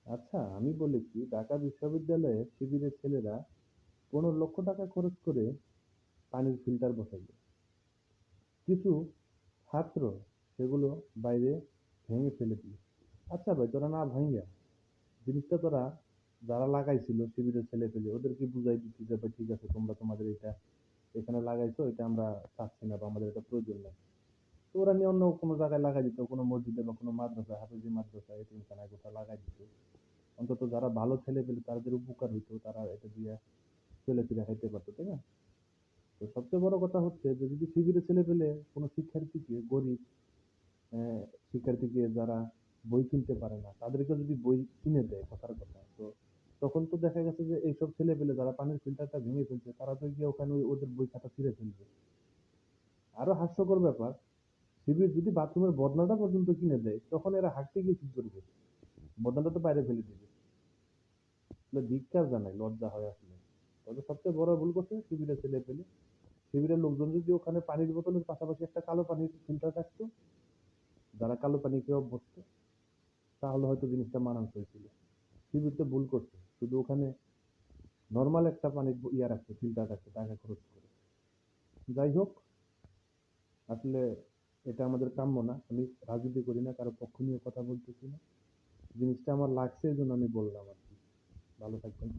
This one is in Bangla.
আচ্ছা, আমি বলেছি ঢাকা বিশ্ববিদ্যালয়ে শিবিরের ছেলেরা ১৫ লক্ষ টাকা খরচ করে পানির ফিল্টার বসাইল। কিছু ছাত্র সেগুলো বাইরে ভেঙে ফেলে দিল। আচ্ছা ভাই, তোরা না ভাইঙ্গা জিনিসটা তোরা যারা লাগাইছিল শিবিরের ছেলে পেলে ওদেরকে বুঝাই দিচ্ছি যে ভাই ঠিক আছে, তোমরা তোমাদের এটা এখানে লাগাইছো, এটা আমরা চাচ্ছি না বা আমাদের এটা প্রয়োজন নেই। তো ওরা নিয়ে অন্য কোনো জায়গায় লাগাই দিত, কোনো মসজিদে বা কোনো মাদ্রাসায়, হাফেজি মাদ্রাসায়, এতিমখানায় কোথাও লাগাই দিত। অন্তত যারা ভালো ছেলে পেলে তাদের উপকার হইতো, তারা এটা দিয়ে চলে ফিরে খাইতে পারতো, তাই না? তো সবচেয়ে বড় কথা হচ্ছে যে যদি শিবিরে ছেলে পেলে কোনো শিক্ষার্থীকে, গরিব আহ, শিক্ষার্থীকে যারা বই কিনতে পারে না তাদেরকে যদি বই কিনে দেয়, কথার কথা, তো তখন তো দেখা গেছে যে এইসব ছেলে পেলে যারা পানির ফিল্টারটা ভেঙে ফেলছে তারা তো গিয়ে ওখানে ওদের বই খাতা ছিঁড়ে ফেলবে। আরো হাস্যকর ব্যাপার, শিবির যদি বাথরুমের বদনাটা পর্যন্ত কিনে দেয় তখন এরা হাঁটতে গিয়ে কি করবে? বদনাটা তো বাইরে ফেলে দিবে। আসলে ধিক্কার জানাই, লজ্জা হয় আসলে। তবে সবচেয়ে বড় ভুল করছে শিবিরের ছেলে পেলে। শিবিরের লোকজন যদি ওখানে পানির বোতলের পাশাপাশি একটা কালো পানির ফিল্টার রাখতো, যারা কালো পানি খেয়ে অভ্যস্ত, তাহলে হয়তো জিনিসটা মানানসই ছিল। শিবির তো ভুল করছে, শুধু ওখানে নর্মাল একটা পানির ইয়া রাখছে, ফিল্টার রাখছে টাকা খরচ করে। যাই হোক, আসলে এটা আমাদের কাম্য না। আমি রাজনীতি করি না, কারো পক্ষ নিয়ে কথা বলতেছি না। জিনিসটা আমার লাগছে এই জন্য আমি বললাম আর কি। ভালো থাকবেন।